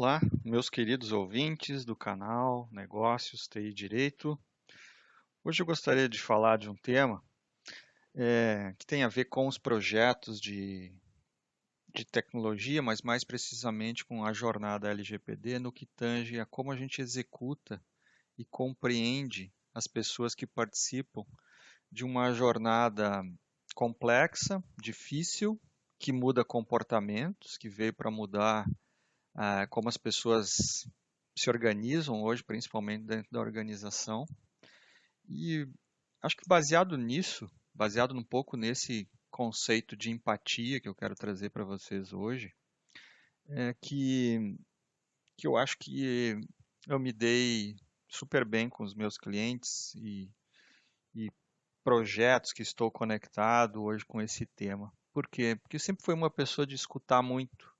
Olá, meus queridos ouvintes do canal Negócios TI Direito. Hoje eu gostaria de falar de um tema que tem a ver com os projetos de tecnologia, mas mais precisamente com a jornada LGPD no que tange a como a gente executa e compreende as pessoas que participam de uma jornada complexa, difícil, que muda comportamentos, que veio para mudar como as pessoas se organizam hoje, principalmente dentro da organização. E acho que baseado nisso, baseado um pouco nesse conceito de empatia que eu quero trazer para vocês hoje, é que eu acho que eu me dei super bem com os meus clientes e projetos que estou conectado hoje com esse tema. Por quê? Porque eu sempre fui uma pessoa de escutar muito,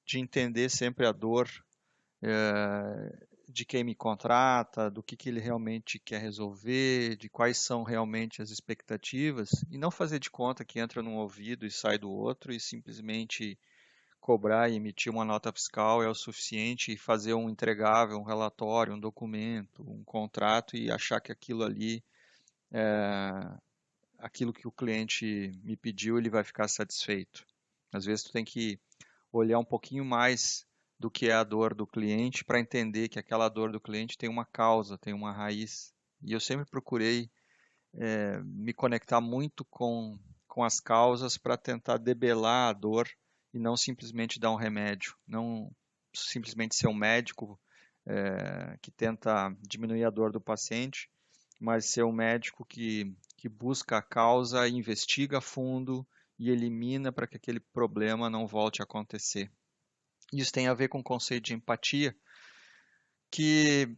de entender sempre a dor de quem me contrata, do que ele realmente quer resolver, de quais são realmente as expectativas, e não fazer de conta que entra num ouvido e sai do outro e simplesmente cobrar e emitir uma nota fiscal é o suficiente e fazer um entregável, um relatório, um documento, um contrato e achar que aquilo ali, aquilo que o cliente me pediu, ele vai ficar satisfeito. Às vezes tu tem que olhar um pouquinho mais do que é a dor do cliente para entender que aquela dor do cliente tem uma causa, tem uma raiz. E eu sempre procurei me conectar muito com as causas para tentar debelar a dor e não simplesmente dar um remédio, não simplesmente ser um médico que tenta diminuir a dor do paciente, mas ser um médico que busca a causa, investiga a fundo e elimina para que aquele problema não volte a acontecer. Isso tem a ver com o conceito de empatia, que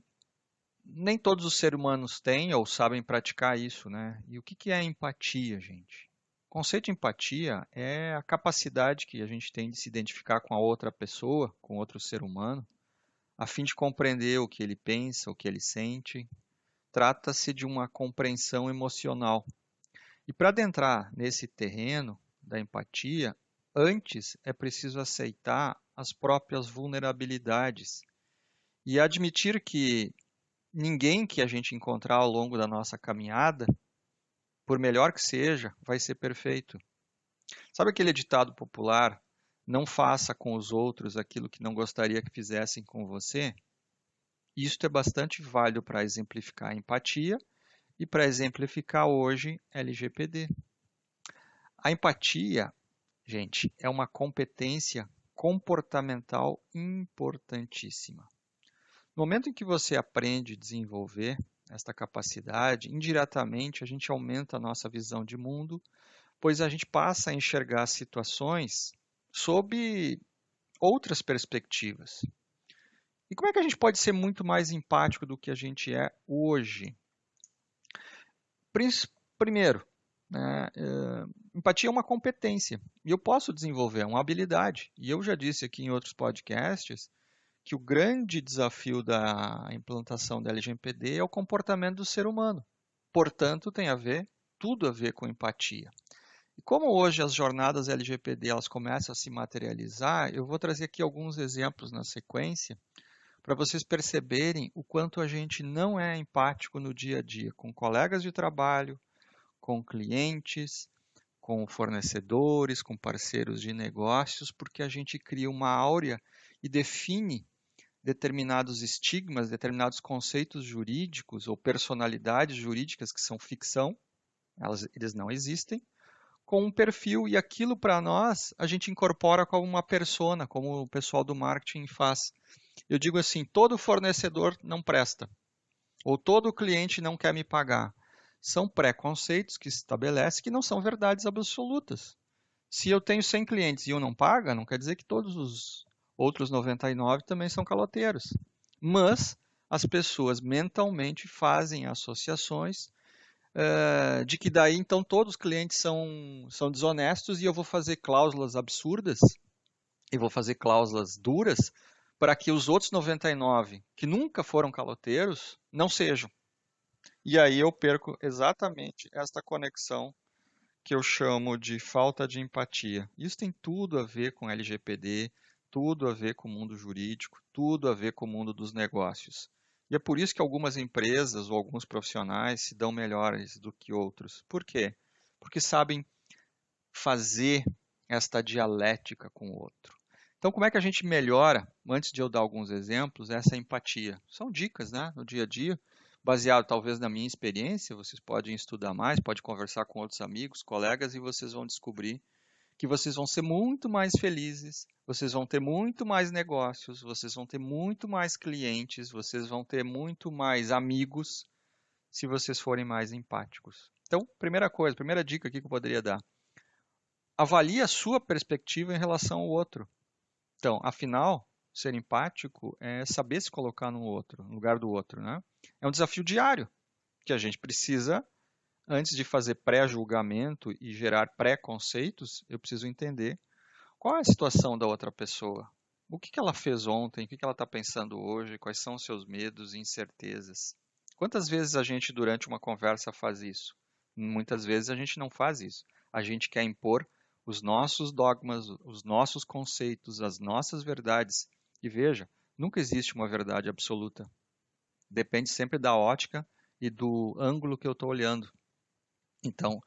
nem todos os seres humanos têm ou sabem praticar isso, né? E o que é empatia, gente? O conceito de empatia é a capacidade que a gente tem de se identificar com a outra pessoa, com outro ser humano, a fim de compreender o que ele pensa, o que ele sente. Trata-se de uma compreensão emocional. E para adentrar nesse terreno da empatia, antes é preciso aceitar as próprias vulnerabilidades e admitir que ninguém que a gente encontrar ao longo da nossa caminhada, por melhor que seja, vai ser perfeito. Sabe aquele ditado popular: não faça com os outros aquilo que não gostaria que fizessem com você? Isto é bastante válido para exemplificar a empatia e para exemplificar hoje LGPD. A empatia, gente, é uma competência comportamental importantíssima. No momento em que você aprende a desenvolver esta capacidade, indiretamente a gente aumenta a nossa visão de mundo, pois a gente passa a enxergar situações sob outras perspectivas. E como é que a gente pode ser muito mais empático do que a gente é hoje? Primeiro, né, empatia é uma competência e eu posso desenvolver, é uma habilidade. E eu já disse aqui em outros podcasts que o grande desafio da implantação da LGPD é o comportamento do ser humano. Portanto, tem tudo a ver com empatia. E como hoje as jornadas LGPD elas começam a se materializar, eu vou trazer aqui alguns exemplos na sequência para vocês perceberem o quanto a gente não é empático no dia a dia com colegas de trabalho, com clientes, com fornecedores, com parceiros de negócios, porque a gente cria uma áurea e define determinados estigmas, determinados conceitos jurídicos ou personalidades jurídicas que são ficção, eles não existem, com um perfil e aquilo para nós a gente incorpora como uma persona, como o pessoal do marketing faz. Eu digo assim, todo fornecedor não presta, ou todo cliente não quer me pagar. São preconceitos que se estabelecem que não são verdades absolutas. Se eu tenho 100 clientes e um não paga, não quer dizer que todos os outros 99 também são caloteiros. Mas as pessoas mentalmente fazem associações de que daí então todos os clientes são desonestos e eu vou fazer cláusulas absurdas e vou fazer cláusulas duras para que os outros 99 que nunca foram caloteiros não sejam. E aí eu perco exatamente esta conexão que eu chamo de falta de empatia. Isso tem tudo a ver com LGPD, tudo a ver com o mundo jurídico, tudo a ver com o mundo dos negócios. E é por isso que algumas empresas ou alguns profissionais se dão melhores do que outros. Por quê? Porque sabem fazer esta dialética com o outro. Então, como é que a gente melhora, antes de eu dar alguns exemplos, essa empatia? São dicas, né, no dia a dia, baseado talvez na minha experiência, vocês podem estudar mais, podem conversar com outros amigos, colegas, e vocês vão descobrir que vocês vão ser muito mais felizes, vocês vão ter muito mais negócios, vocês vão ter muito mais clientes, vocês vão ter muito mais amigos se vocês forem mais empáticos. Então, primeira coisa, primeira dica aqui que eu poderia dar: avalie a sua perspectiva em relação ao outro. Então, afinal, ser empático é saber se colocar no outro, no lugar do outro, né? É um desafio diário que a gente precisa, antes de fazer pré-julgamento e gerar pré-conceitos, eu preciso entender qual é a situação da outra pessoa. O que ela fez ontem, o que ela está pensando hoje, quais são os seus medos e incertezas. Quantas vezes a gente, durante uma conversa, faz isso? Muitas vezes a gente não faz isso. A gente quer impor os nossos dogmas, os nossos conceitos, as nossas verdades. E veja, nunca existe uma verdade absoluta. Depende sempre da ótica e do ângulo que eu estou olhando. Então,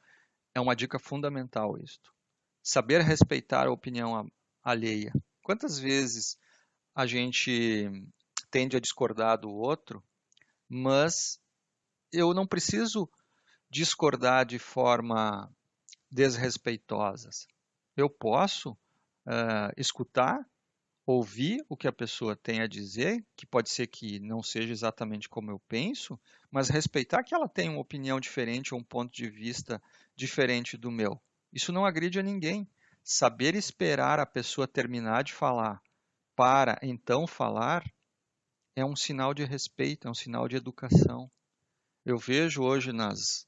é uma dica fundamental isto. Saber respeitar a opinião alheia. Quantas vezes a gente tende a discordar do outro, mas eu não preciso discordar de forma desrespeitosa. Eu posso escutar, ouvir o que a pessoa tem a dizer, que pode ser que não seja exatamente como eu penso, mas respeitar que ela tem uma opinião diferente ou um ponto de vista diferente do meu. Isso não agride a ninguém. Saber esperar a pessoa terminar de falar para então falar é um sinal de respeito, é um sinal de educação. Eu vejo hoje nas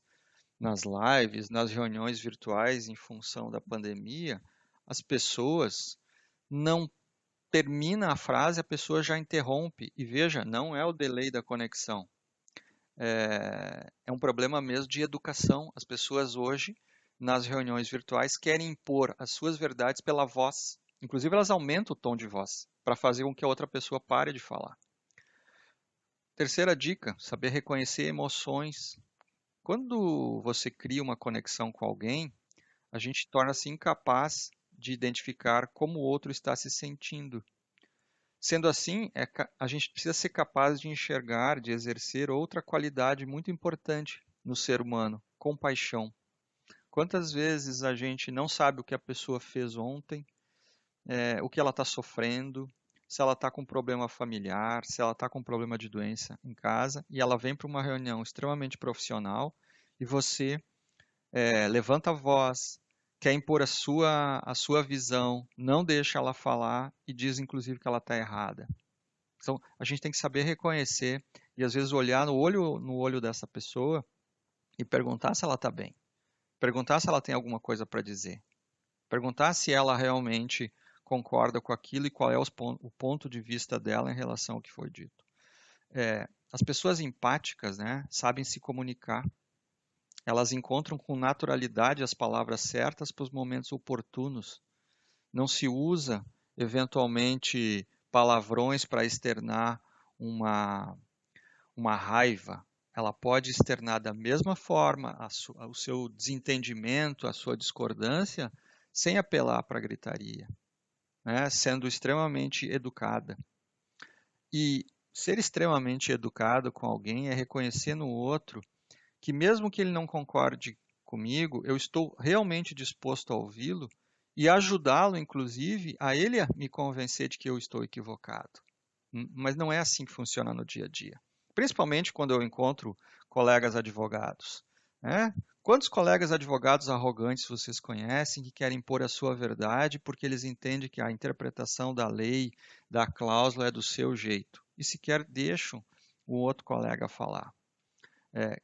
lives, nas reuniões virtuais em função da pandemia, as pessoas não termina a frase, a pessoa já interrompe. E veja, não é o delay da conexão. É um problema mesmo de educação. As pessoas hoje, nas reuniões virtuais, querem impor as suas verdades pela voz. Inclusive, elas aumentam o tom de voz para fazer com que a outra pessoa pare de falar. Terceira dica, saber reconhecer emoções. Quando você cria uma conexão com alguém, a gente torna-se incapaz de identificar como o outro está se sentindo. Sendo assim, a gente precisa ser capaz de enxergar, de exercer outra qualidade muito importante no ser humano, compaixão. Quantas vezes a gente não sabe o que a pessoa fez ontem, o que ela está sofrendo, se ela está com um problema familiar, se ela está com um problema de doença em casa, e ela vem para uma reunião extremamente profissional e você levanta a voz, quer impor a sua visão, não deixa ela falar e diz inclusive que ela está errada. Então, a gente tem que saber reconhecer e às vezes olhar no olho dessa pessoa e perguntar se ela está bem. Perguntar se ela tem alguma coisa para dizer. Perguntar se ela realmente concorda com aquilo e qual é o ponto de vista dela em relação ao que foi dito. As pessoas empáticas, né, sabem se comunicar. Elas encontram com naturalidade as palavras certas para os momentos oportunos. Não se usa, eventualmente, palavrões para externar uma raiva. Ela pode externar da mesma forma o seu desentendimento, a sua discordância, sem apelar para a gritaria, né? Sendo extremamente educada. E ser extremamente educado com alguém é reconhecer no outro que mesmo que ele não concorde comigo, eu estou realmente disposto a ouvi-lo e ajudá-lo, inclusive, a ele me convencer de que eu estou equivocado. Mas não é assim que funciona no dia a dia. Principalmente quando eu encontro colegas advogados, né? Quantos colegas advogados arrogantes vocês conhecem que querem impor a sua verdade porque eles entendem que a interpretação da lei, da cláusula é do seu jeito e sequer deixam o outro colega falar?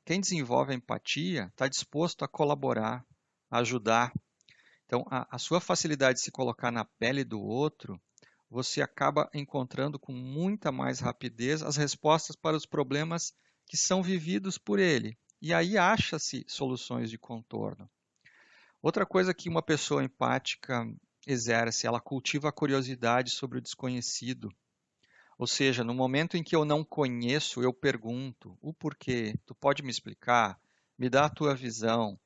Quem desenvolve a empatia está disposto a colaborar, a ajudar. Então, a sua facilidade de se colocar na pele do outro, você acaba encontrando com muita mais rapidez as respostas para os problemas que são vividos por ele. E aí acha-se soluções de contorno. Outra coisa que uma pessoa empática exerce? Ela cultiva a curiosidade sobre o desconhecido. Ou seja, no momento em que eu não conheço, eu pergunto o porquê. Tu pode me explicar? Me dá a tua visão.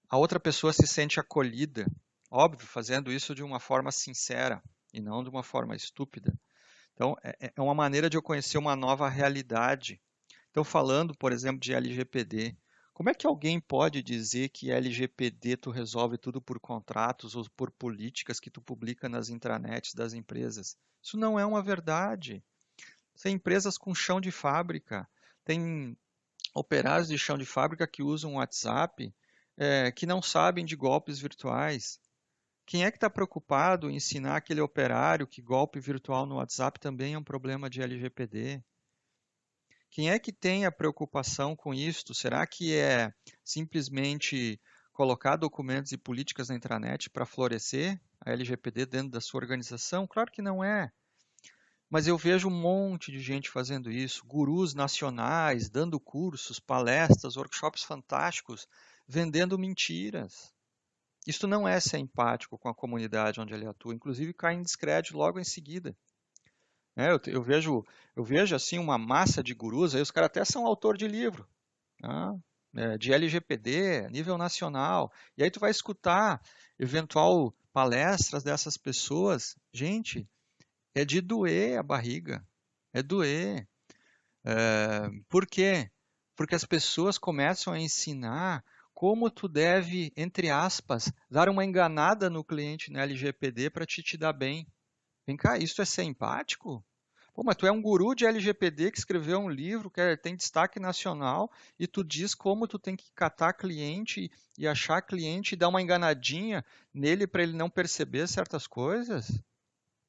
A outra pessoa se sente acolhida, óbvio, fazendo isso de uma forma sincera e não de uma forma estúpida. Então, é uma maneira de eu conhecer uma nova realidade. Então, falando, por exemplo, de LGPD, como é que alguém pode dizer que LGPD tu resolve tudo por contratos ou por políticas que tu publica nas intranets das empresas? Isso não é uma verdade. Tem empresas com chão de fábrica, tem operários de chão de fábrica que usam o WhatsApp, que não sabem de golpes virtuais. Quem é que está preocupado em ensinar aquele operário que golpe virtual no WhatsApp também é um problema de LGPD? Quem é que tem a preocupação com isto? Será que é simplesmente colocar documentos e políticas na intranet para florescer a LGPD dentro da sua organização? Claro que não é. Mas eu vejo um monte de gente fazendo isso, gurus nacionais, dando cursos, palestras, workshops fantásticos, vendendo mentiras. Isso não é ser empático com a comunidade onde ele atua, inclusive cai em descrédito logo em seguida. Eu vejo assim uma massa de gurus, aí os caras até são autor de livro, tá? De LGPD, nível nacional, e aí tu vai escutar eventual palestras dessas pessoas, gente, é de doer a barriga, é doer. Por quê? Porque as pessoas começam a ensinar como tu deve, entre aspas, dar uma enganada no cliente na LGPD para te dar bem. Vem cá, isso é ser empático? Pô, mas tu é um guru de LGPD que escreveu um livro que tem destaque nacional e tu diz como tu tem que catar cliente e achar cliente e dar uma enganadinha nele para ele não perceber certas coisas?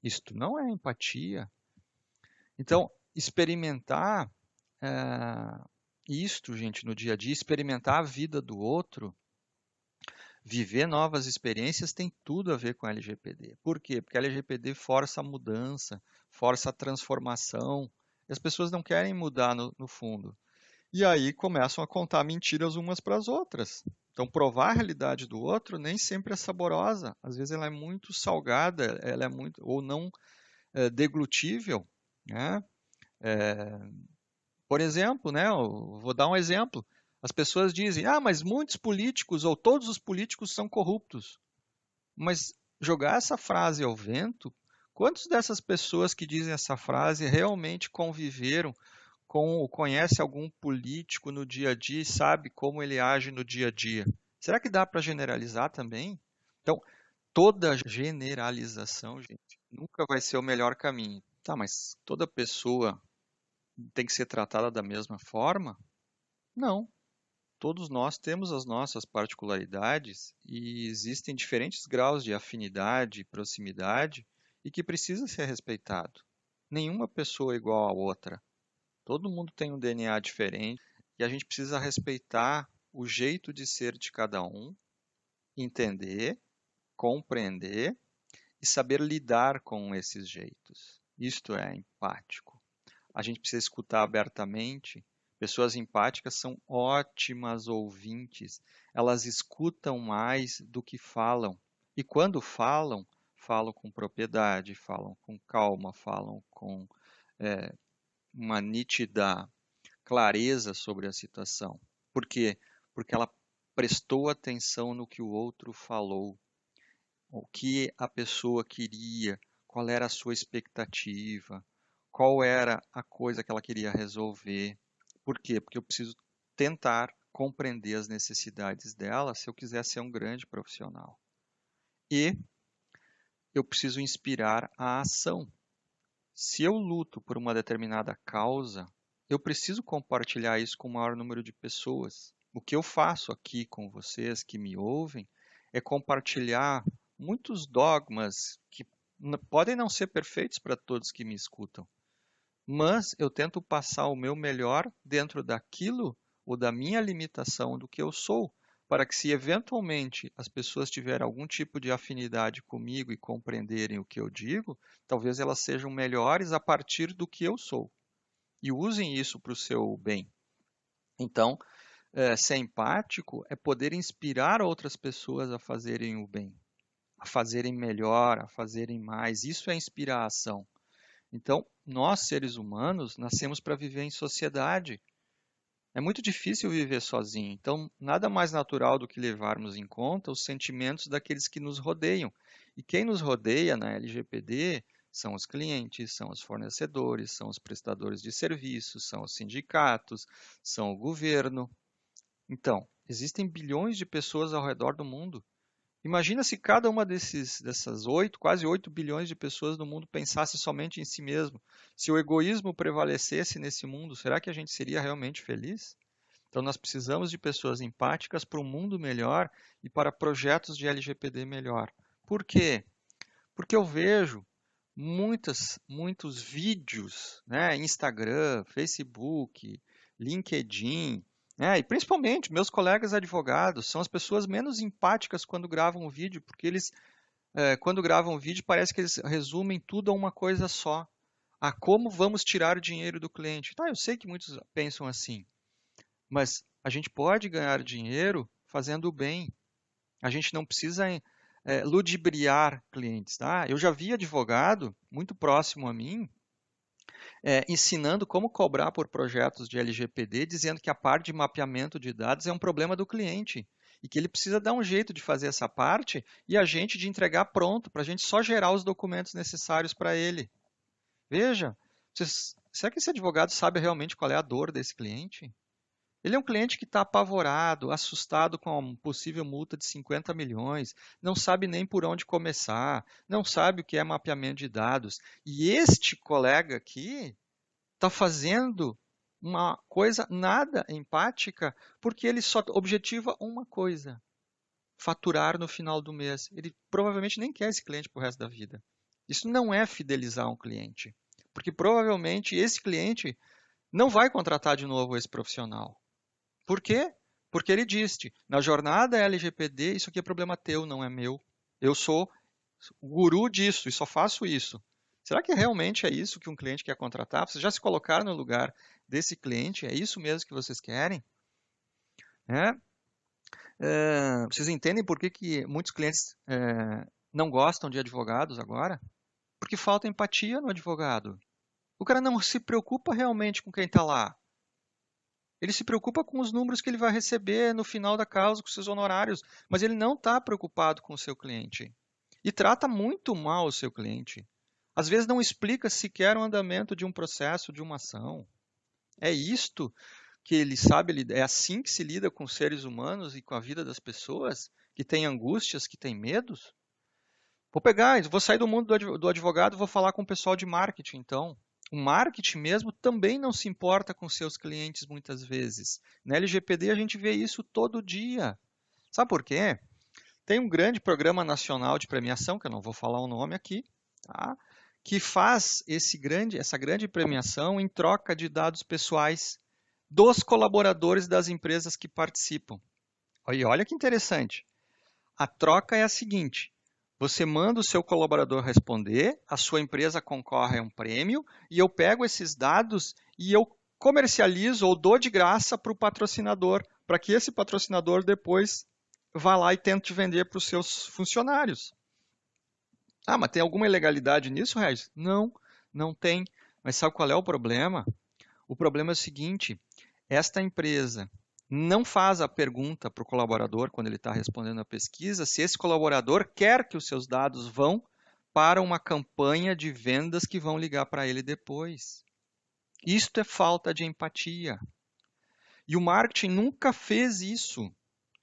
Isto não é empatia. Então, experimentar isto, gente, no dia a dia, experimentar a vida do outro, viver novas experiências tem tudo a ver com a LGPD. Por quê? Porque a LGPD força a mudança, força a transformação. E as pessoas não querem mudar no fundo. E aí começam a contar mentiras umas para as outras. Então, provar a realidade do outro nem sempre é saborosa. Às vezes ela é muito salgada, ela é muito ou não deglutível, né? Por exemplo, né, eu vou dar um exemplo. As pessoas dizem, mas muitos políticos ou todos os políticos são corruptos. Mas jogar essa frase ao vento, quantas dessas pessoas que dizem essa frase realmente conviveram com ou conhece algum político no dia a dia e sabe como ele age no dia a dia? Será que dá para generalizar também? Então, toda generalização, gente, nunca vai ser o melhor caminho. Tá, mas toda pessoa tem que ser tratada da mesma forma? Não. Todos nós temos as nossas particularidades e existem diferentes graus de afinidade e proximidade e que precisa ser respeitado. Nenhuma pessoa é igual à outra. Todo mundo tem um DNA diferente e a gente precisa respeitar o jeito de ser de cada um, entender, compreender e saber lidar com esses jeitos. Isto é empático. A gente precisa escutar abertamente. Pessoas empáticas são ótimas ouvintes. Elas escutam mais do que falam. E quando falam, falam com propriedade, falam com calma, falam com uma nítida clareza sobre a situação. Por quê? Porque ela prestou atenção no que o outro falou, o que a pessoa queria, qual era a sua expectativa, qual era a coisa que ela queria resolver. Por quê? Porque eu preciso tentar compreender as necessidades dela se eu quiser ser um grande profissional. E eu preciso inspirar a ação. Se eu luto por uma determinada causa, eu preciso compartilhar isso com o maior número de pessoas. O que eu faço aqui com vocês que me ouvem é compartilhar muitos dogmas que podem não ser perfeitos para todos que me escutam, mas eu tento passar o meu melhor dentro daquilo ou da minha limitação do que eu sou, para que se eventualmente as pessoas tiverem algum tipo de afinidade comigo e compreenderem o que eu digo, talvez elas sejam melhores a partir do que eu sou e usem isso para o seu bem. Então, ser empático é poder inspirar outras pessoas a fazerem o bem. a fazerem melhor, a fazerem mais. Isso é inspiração. Então, nós, seres humanos, nascemos para viver em sociedade. É muito difícil viver sozinho. Então, nada mais natural do que levarmos em conta os sentimentos daqueles que nos rodeiam. E quem nos rodeia na LGPD são os clientes, são os fornecedores, são os prestadores de serviços, são os sindicatos, são o governo. Então, existem bilhões de pessoas ao redor do mundo. Imagina se cada uma dessas quase 8 bilhões de pessoas no mundo pensasse somente em si mesmo. Se o egoísmo prevalecesse nesse mundo, será que a gente seria realmente feliz? Então, nós precisamos de pessoas empáticas para um mundo melhor e para projetos de LGPD melhor. Por quê? Porque eu vejo muitos vídeos, né, Instagram, Facebook, LinkedIn, né, e principalmente meus colegas advogados são as pessoas menos empáticas quando gravam um vídeo, porque quando gravam um vídeo, parece que eles resumem tudo a uma coisa só. A como vamos tirar o dinheiro do cliente. Tá, eu sei que muitos pensam assim, mas a gente pode ganhar dinheiro fazendo o bem. A gente não precisa ludibriar clientes, tá? Eu já vi advogado muito próximo a mim ensinando como cobrar por projetos de LGPD, dizendo que a parte de mapeamento de dados é um problema do cliente e que ele precisa dar um jeito de fazer essa parte e a gente de entregar pronto, para a gente só gerar os documentos necessários para ele. Veja, será que esse advogado sabe realmente qual é a dor desse cliente? Ele é um cliente que está apavorado, assustado com uma possível multa de 50 milhões, não sabe nem por onde começar, não sabe o que é mapeamento de dados. E este colega aqui está fazendo uma coisa nada empática, porque ele só objetiva uma coisa: faturar no final do mês. Ele provavelmente nem quer esse cliente para o resto da vida. Isso não é fidelizar um cliente, porque provavelmente esse cliente não vai contratar de novo esse profissional. Por quê? Porque ele disse, na jornada LGPD, isso aqui é problema teu, não é meu. Eu sou o guru disso e só faço isso. Será que realmente é isso que um cliente quer contratar? Vocês já se colocaram no lugar desse cliente? É isso mesmo que vocês querem? É? Vocês entendem por que, que muitos clientes não gostam de advogados agora? Porque falta empatia no advogado. O cara não se preocupa realmente com quem está lá. Ele se preocupa com os números que ele vai receber no final da causa, com seus honorários, mas ele não está preocupado com o seu cliente. E trata muito mal o seu cliente. Às vezes não explica sequer o andamento de um processo, de uma ação. É isto que ele sabe, é assim que se lida com os seres humanos e com a vida das pessoas, que tem angústias, que tem medos? Vou sair do mundo do advogado e vou falar com o pessoal de marketing, então. O marketing mesmo também não se importa com seus clientes muitas vezes. Na LGPD a gente vê isso todo dia. Sabe por quê? Tem um grande programa nacional de premiação, que eu não vou falar o nome aqui, tá? Que faz essa grande premiação em troca de dados pessoais dos colaboradores das empresas que participam. E olha que interessante. A troca é a seguinte: você manda o seu colaborador responder, a sua empresa concorre a um prêmio e eu pego esses dados e eu comercializo ou dou de graça para o patrocinador, para que esse patrocinador depois vá lá e tente vender para os seus funcionários. Ah, mas tem alguma ilegalidade nisso, Regis? Não, não tem. Mas sabe qual é o problema? O problema é o seguinte: esta empresa não faz a pergunta para o colaborador, quando ele está respondendo a pesquisa, se esse colaborador quer que os seus dados vão para uma campanha de vendas que vão ligar para ele depois. Isto é falta de empatia. E o marketing nunca fez isso.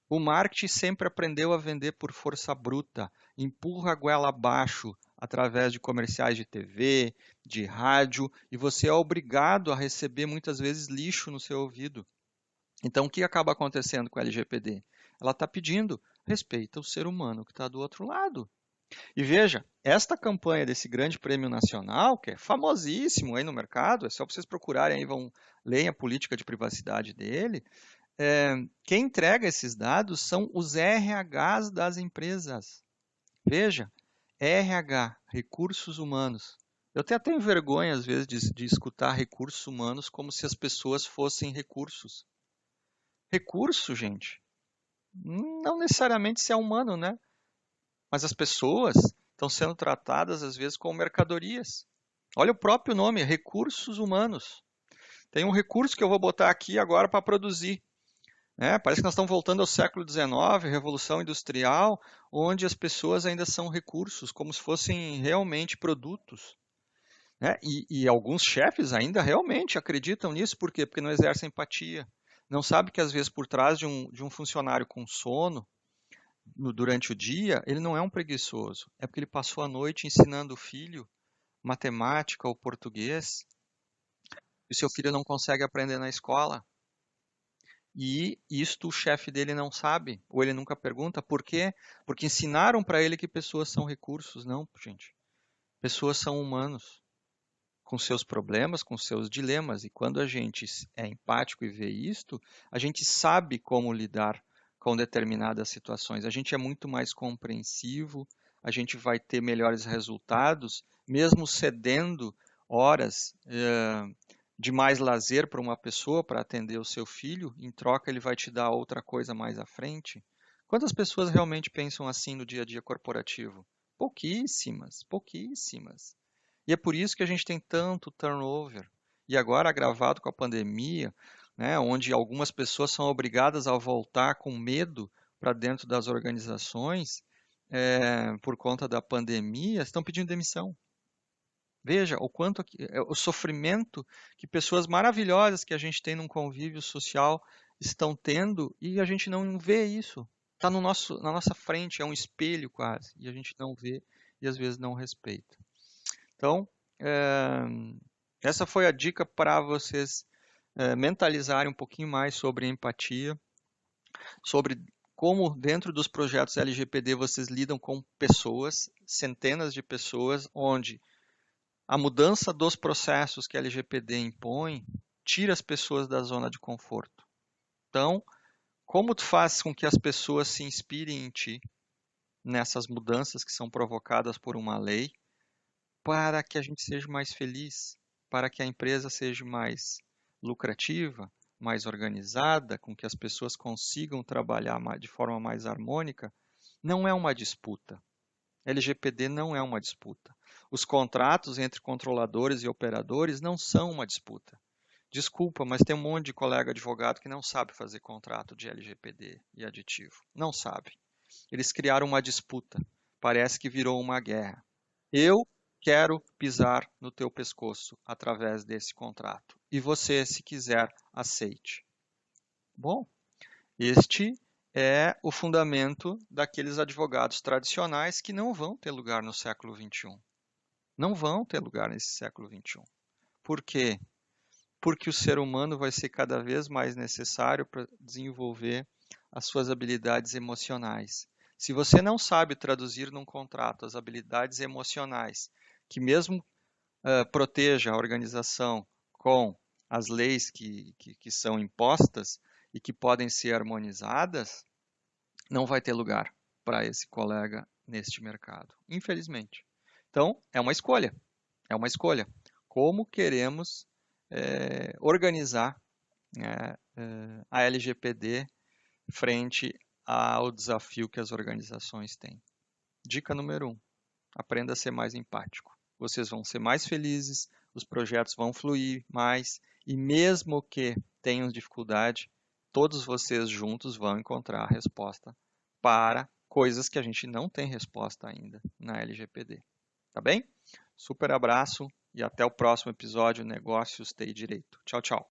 O marketing sempre aprendeu a vender por força bruta, empurra a goela abaixo através de comerciais de TV, de rádio, e você é obrigado a receber muitas vezes lixo no seu ouvido. Então, o que acaba acontecendo com a LGPD? Ela está pedindo respeito ao ser humano que está do outro lado. E veja, esta campanha desse grande prêmio nacional, que é famosíssimo aí no mercado, é só vocês procurarem aí, vão ler a política de privacidade dele, quem entrega esses dados são os RHs das empresas. Veja, RH, recursos humanos. Eu até tenho vergonha, às vezes, de escutar recursos humanos como se as pessoas fossem recursos. Recurso, gente, não necessariamente se é humano, né? Mas as pessoas estão sendo tratadas, às vezes, como mercadorias. Olha o próprio nome, recursos humanos. Tem um recurso que eu vou botar aqui agora para produzir. Né? Parece que nós estamos voltando ao século XIX, Revolução Industrial, onde as pessoas ainda são recursos, como se fossem realmente produtos. Né? E alguns chefes ainda realmente acreditam nisso, por quê? Porque não exercem empatia. Não sabe que às vezes por trás de um funcionário com sono, durante o dia, ele não é um preguiçoso. É porque ele passou a noite ensinando o filho matemática ou português, e o seu filho não consegue aprender na escola. E isto o chefe dele não sabe, ou ele nunca pergunta. Por quê? Porque ensinaram para ele que pessoas são recursos. Não, gente. Pessoas são humanos, com seus problemas, com seus dilemas. E quando a gente é empático e vê isto, a gente sabe como lidar com determinadas situações. A gente é muito mais compreensivo, a gente vai ter melhores resultados, mesmo cedendo horas de mais lazer para uma pessoa para atender o seu filho, em troca ele vai te dar outra coisa mais à frente. Quantas pessoas realmente pensam assim no dia a dia corporativo? Pouquíssimas, pouquíssimas. E é por isso que a gente tem tanto turnover. E agora, agravado com a pandemia, né, onde algumas pessoas são obrigadas a voltar com medo para dentro das organizações, por conta da pandemia, estão pedindo demissão. Veja o quanto o sofrimento que pessoas maravilhosas que a gente tem num convívio social estão tendo e a gente não vê isso. Está no na nossa frente, é um espelho quase, e a gente não vê e às vezes não respeita. Então, essa foi a dica para vocês mentalizarem um pouquinho mais sobre empatia, sobre como dentro dos projetos LGPD vocês lidam com pessoas, centenas de pessoas, onde a mudança dos processos que a LGPD impõe tira as pessoas da zona de conforto. Então, como tu faz com que as pessoas se inspirem em ti nessas mudanças que são provocadas por uma lei, para que a gente seja mais feliz, para que a empresa seja mais lucrativa, mais organizada, com que as pessoas consigam trabalhar de forma mais harmônica, não é uma disputa. LGPD não é uma disputa. Os contratos entre controladores e operadores não são uma disputa. Desculpa, mas tem um monte de colega advogado que não sabe fazer contrato de LGPD e aditivo. Não sabe. Eles criaram uma disputa. Parece que virou uma guerra. Eu quero pisar no teu pescoço através desse contrato. E você, se quiser, aceite. Bom, este é o fundamento daqueles advogados tradicionais que não vão ter lugar no século XXI. Não vão ter lugar nesse século XXI. Por quê? Porque o ser humano vai ser cada vez mais necessário para desenvolver as suas habilidades emocionais. Se você não sabe traduzir num contrato as habilidades emocionais, que mesmo proteja a organização com as leis que são impostas e que podem ser harmonizadas, não vai ter lugar para esse colega neste mercado, infelizmente. Então, é uma escolha. É uma escolha. Como queremos organizar, né, a LGPD frente ao desafio que as organizações têm. Dica número 1. Aprenda a ser mais empático. Vocês vão ser mais felizes, os projetos vão fluir mais e mesmo que tenham dificuldade, todos vocês juntos vão encontrar a resposta para coisas que a gente não tem resposta ainda na LGPD. Tá bem? Super abraço e até o próximo episódio Negócios TI Direito. Tchau, tchau.